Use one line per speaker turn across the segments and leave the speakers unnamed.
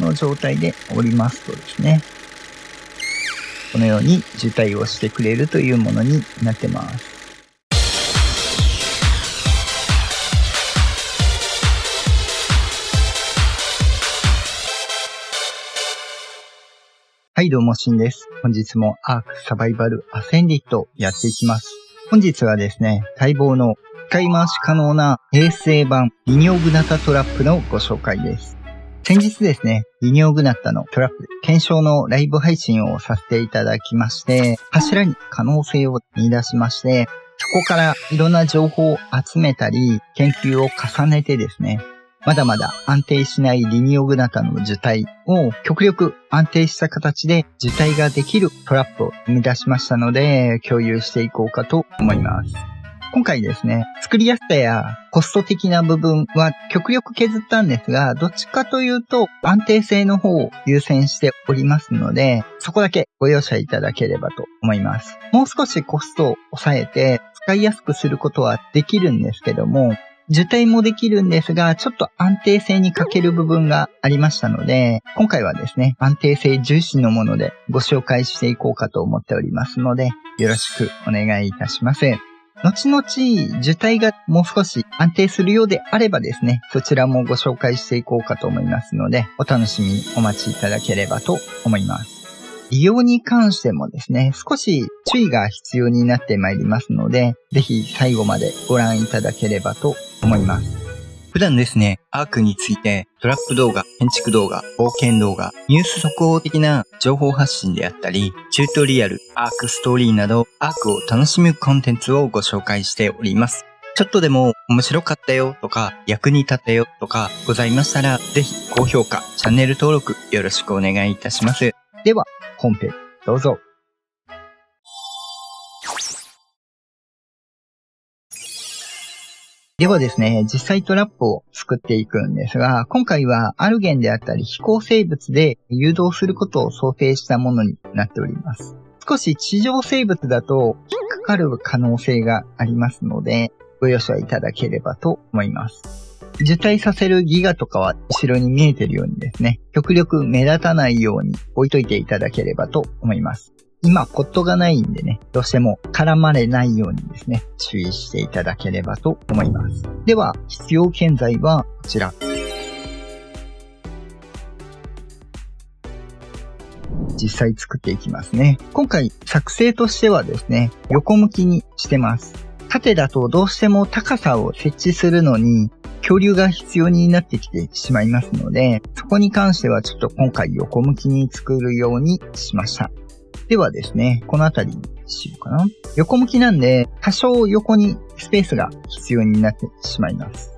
の状態でおりますとですね、このように受胎をしてくれるというものになってます。はいどうもしんです。本日もアークサバイバルアセンディットやっていきます。本日はですね、待望の使い回し可能な衛星版リニオグナタトラップのご紹介です。先日ですね、リニオグナタのトラップ検証のライブ配信をさせていただきまして、柱に可能性を見出しまして、そこからいろんな情報を集めたり、研究を重ねてですね、まだまだ安定しないリニオグナタの受胎を極力安定した形で受胎ができるトラップを生み出しましたので共有していこうかと思います。今回ですね、作りやすさやコスト的な部分は極力削ったんですが、どっちかというと安定性の方を優先しておりますので、そこだけご容赦いただければと思います。もう少しコストを抑えて使いやすくすることはできるんですけども、受胎もできるんですが、ちょっと安定性に欠ける部分がありましたので、今回はですね、安定性重視のものでご紹介していこうかと思っておりますので、よろしくお願いいたします。後々、受胎がもう少し安定するようであればですね、そちらもご紹介していこうかと思いますので、お楽しみにお待ちいただければと思います。利用に関してもですね、少し注意が必要になってまいりますので、ぜひ最後までご覧いただければと思います。普段ですね、アークについてトラップ動画、建築動画、冒険動画、ニュース速報的な情報発信であったり、チュートリアル、アークストーリーなど、アークを楽しむコンテンツをご紹介しております。ちょっとでも面白かったよとか、役に立ったよとかございましたら、ぜひ高評価、チャンネル登録よろしくお願いいたします。では、本編どうぞ。ではですね、実際トラップを作っていくんですが、今回はアルゲンであったり飛行生物で誘導することを想定したものになっております。少し地上生物だと引っかかる可能性がありますので、ご容赦いただければと思います。受胎させるギガとかは後ろに見えているようにですね、極力目立たないように置いといていただければと思います。今、ポットがないんでね、どうしても絡まれないようにですね、注意していただければと思います。では、必要建材はこちら。実際作っていきますね。今回、作成としてはですね、横向きにしてます。縦だとどうしても高さを設置するのに、恐竜が必要になってきてしまいますので、そこに関してはちょっと今回横向きに作るようにしました。ではですね、このあたりにしようかな。横向きなんで、多少横にスペースが必要になってしまいます。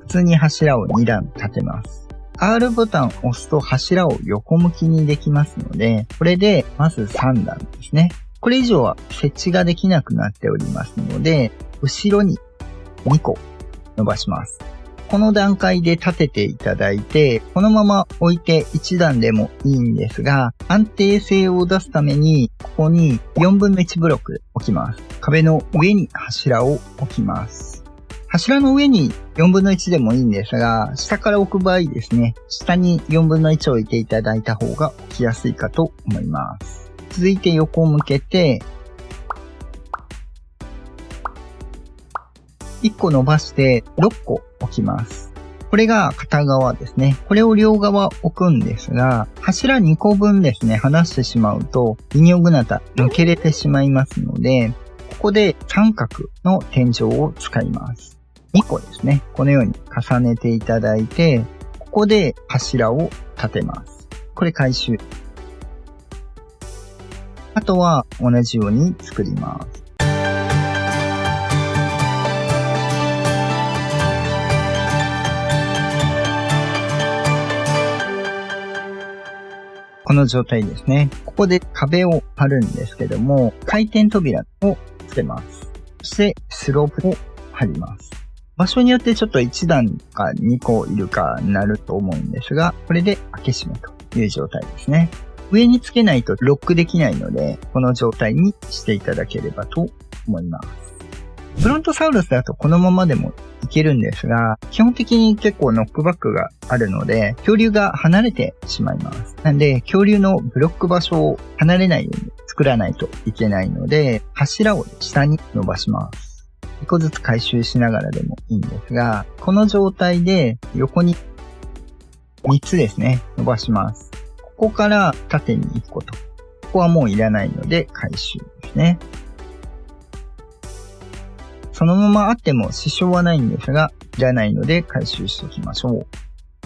普通に柱を2段立てます。R ボタンを押すと柱を横向きにできますので、これでまず3段ですね。これ以上は設置ができなくなっておりますので、後ろに2個伸ばします。この段階で立てていただいて、このまま置いて1段でもいいんですが、安定性を出すために、ここに4分の1ブロック置きます。壁の上に柱を置きます。柱の上に4分の1でもいいんですが、下から置く場合ですね、下に4分の1を置いていただいた方が置きやすいかと思います。続いて横を向けて、1個伸ばして6個置きます。これが片側ですね。これを両側置くんですが、柱2個分ですね、離してしまうと、リニオグナタ抜けれてしまいますので、ここで三角の天井を使います。2個ですね。このように重ねていただいて、ここで柱を立てます。これ回収。あとは同じように作ります。この状態ですね。ここで壁を張るんですけども、回転扉をつけます。そしてスロープを張ります。場所によってちょっと1段か2個いるかなると思うんですが、これで開け閉めという状態ですね。上につけないとロックできないので、この状態にしていただければと思います。ブロントサウルスだとこのままでもいけるんですが、基本的に結構ノックバックがあるので、恐竜が離れてしまいます。なんで、恐竜のブロック場所を離れないように作らないといけないので、柱を下に伸ばします。1個ずつ回収しながらでもいいんですが、この状態で横に3つですね、伸ばします。ここから縦に1個と。ここはもういらないので回収ですね。そのままあっても支障はないんですが、いらないので回収しておきましょう。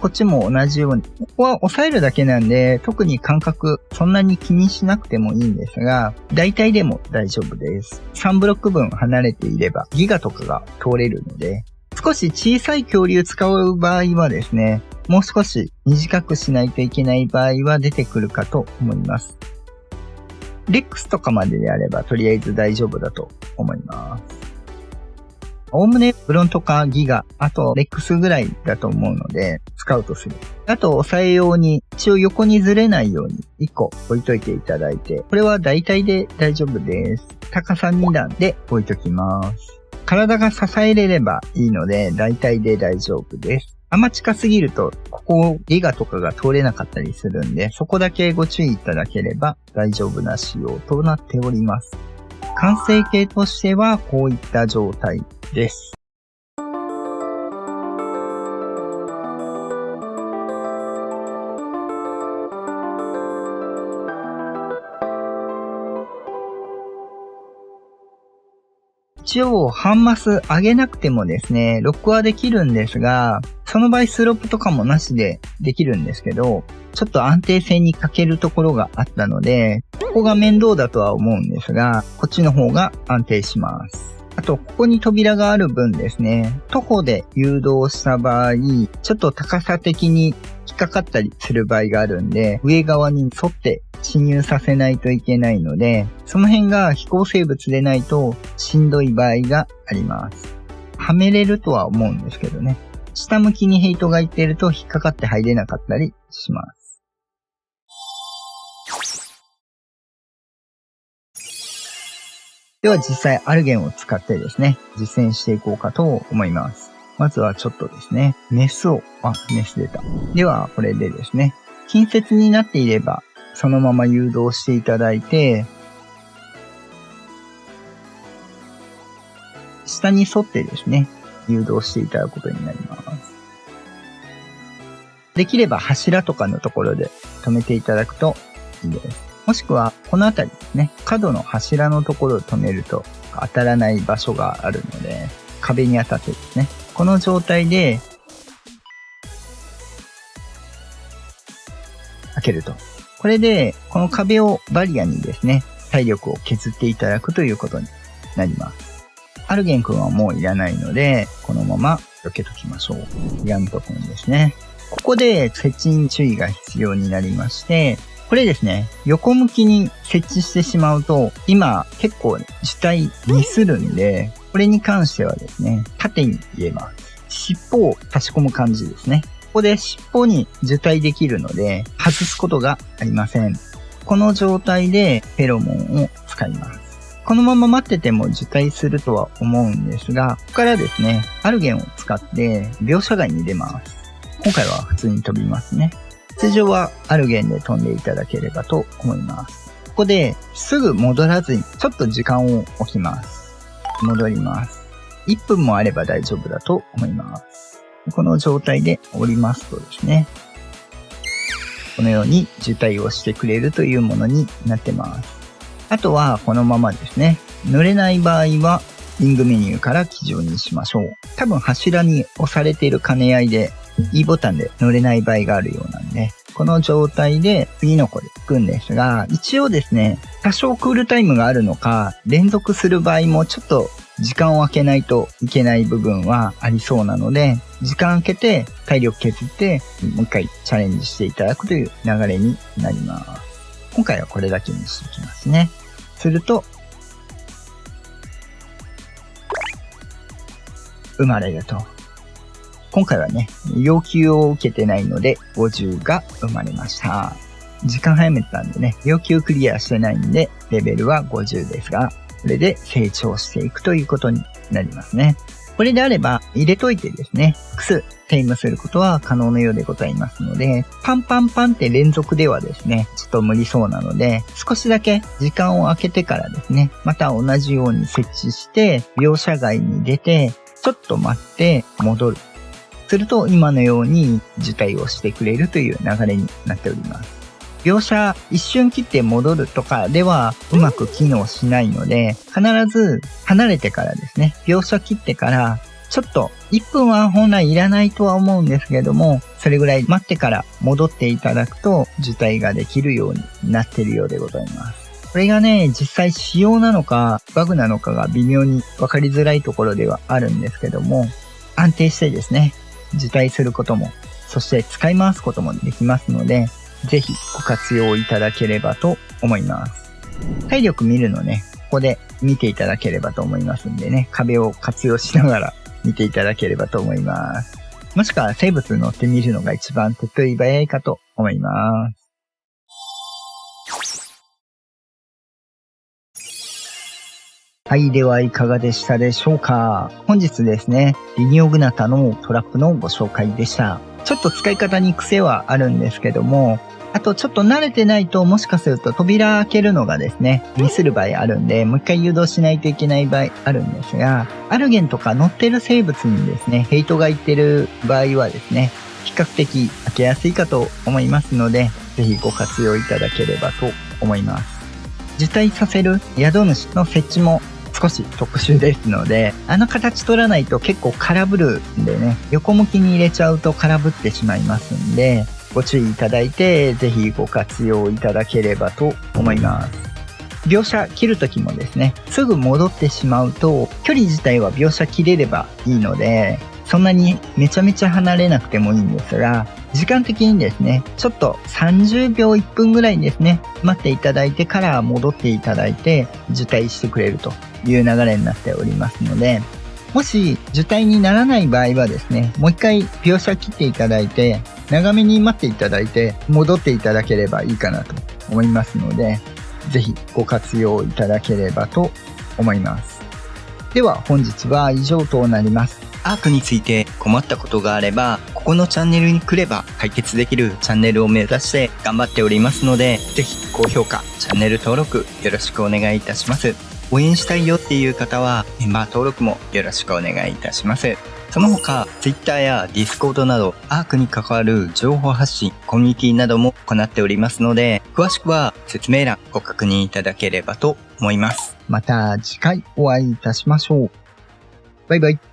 こっちも同じように。ここは押さえるだけなんで、特に間隔そんなに気にしなくてもいいんですが、大体でも大丈夫です。3ブロック分離れていればギガとかが通れるので、少し小さい恐竜使う場合はですね、もう少し短くしないといけない場合は出てくるかと思います。レックスとかまでであればとりあえず大丈夫だと思います。おおむねブロンとかギガ、あとレックスぐらいだと思うので使うとする。あと押さえ用に一応横にずれないように1個置いといていただいて、これは大体で大丈夫です。高さ2段で置いときます。体が支えれればいいので大体で大丈夫です。あんま近すぎるとここギガとかが通れなかったりするんで、そこだけご注意いただければ大丈夫な仕様となっております。完成形としてはこういった状態です。一応半マス上げなくてもですね、ロックはできるんですが、その場合スロップとかもなしでできるんですけど、ちょっと安定性に欠けるところがあったので、ここが面倒だとは思うんですが、こっちの方が安定します。あと、ここに扉がある分ですね、徒歩で誘導した場合、ちょっと高さ的に引っかかったりする場合があるんで、上側に沿って侵入させないといけないので、その辺が非構成物でないとしんどい場合があります。はめれるとは思うんですけどね。下向きにヘイトがいってると引っかかって入れなかったりします。では実際アルゲンを使ってですね、実践していこうかと思います。まずはちょっとですね、メス出た。ではこれでですね、近接になっていればそのまま誘導していただいて、下に沿ってですね、誘導していただくことになります。できれば柱とかのところで止めていただくといいです。もしくはこのあたりですね、角の柱のところを止めると当たらない場所があるので、壁に当たってですね、この状態で開けると。これでこの壁をバリアにですね、体力を削っていただくということになります。アルゲン君はもういらないので、このまま避けときましょう。ヤント君ですね。ここで設置に注意が必要になりまして、これですね、横向きに設置してしまうと、今結構樹体ミスるんで、これに関してはですね、縦に入れます。尻尾を差し込む感じですね。ここで尻尾に樹体できるので、外すことがありません。この状態でフェロモンを使います。このまま待ってても受胎するとは思うんですが、ここからですね、アルゲンを使って描写外に出ます。今回は普通に飛びますね。通常はアルゲンで飛んでいただければと思います。ここですぐ戻らずにちょっと時間を置きます。戻ります。1分もあれば大丈夫だと思います。この状態で降りますとですね、このように受胎をしてくれるというものになってます。あとはこのままですね、乗れない場合はリングメニューから機乗にしましょう。多分柱に押されている兼ね合いで E ボタンで乗れない場合があるようなんで、この状態で次の子で行くんですが、一応ですね、多少クールタイムがあるのか、連続する場合もちょっと時間を空けないといけない部分はありそうなので、時間空けて体力削ってもう一回チャレンジしていただくという流れになります。今回はこれだけにしておきますね。すると、生まれると。今回はね、要求を受けてないので50が生まれました。時間早めたんでね、要求クリアしてないんでレベルは50ですが、これで成長していくということになりますね。ここれであれば入れといてですね、複数テイムすることは可能のようでございますので、パンパンパンって連続ではですね、ちょっと無理そうなので、少しだけ時間を空けてからですね、また同じように設置して、描写外に出て、ちょっと待って戻る。すると今のように受胎をしてくれるという流れになっております。描写一瞬切って戻るとかではうまく機能しないので、必ず離れてからですね、描写切ってからちょっと1分は本来いらないとは思うんですけれども、それぐらい待ってから戻っていただくと受胎ができるようになっているようでございます。これがね、実際仕様なのかバグなのかが微妙に分かりづらいところではあるんですけども、安定してですね、受胎することも、そして使い回すこともできますので、ぜひご活用いただければと思います。体力見るのね、ここで見ていただければと思いますんでね、壁を活用しながら見ていただければと思います。もしくは生物乗ってみるのが一番手っ取り早いかと思います。はい、ではいかがでしたでしょうか。本日ですね、リニオグナタのトラップのご紹介でした。ちょっと使い方に癖はあるんですけども、あとちょっと慣れてないともしかすると扉開けるのがですね、ミスる場合あるんで、もう一回誘導しないといけない場合あるんですが、アルゲンとか乗ってる生物にですね、ヘイトがいってる場合はですね、比較的開けやすいかと思いますので、ぜひご活用いただければと思います。受胎させる宿主の設置も少し特殊ですので、形取らないと結構空振るんでね、横向きに入れちゃうと空振ってしまいますんで、ご注意いただいて、ぜひご活用いただければと思います。描写切るときもですね、すぐ戻ってしまうと、距離自体は描写切れればいいので、そんなにめちゃめちゃ離れなくてもいいんですが、時間的にですね、ちょっと30秒1分ぐらいですね、待っていただいてから戻っていただいて、受胎してくれるという流れになっておりますので、もし受胎にならない場合はですね、もう一回描写切っていただいて、長めに待っていただいて、戻っていただければいいかなと思いますので、ぜひご活用いただければと思います。では本日は以上となります。アークについて困ったことがあれば、ここのチャンネルに来れば解決できるチャンネルを目指して頑張っておりますので、ぜひ高評価、チャンネル登録よろしくお願いいたします。応援したいよっていう方はメンバー登録もよろしくお願いいたします。その他、Twitter や Discord などアークに関わる情報発信、コミュニティなども行っておりますので、詳しくは説明欄ご確認いただければと思います。また次回お会いいたしましょう。バイバイ。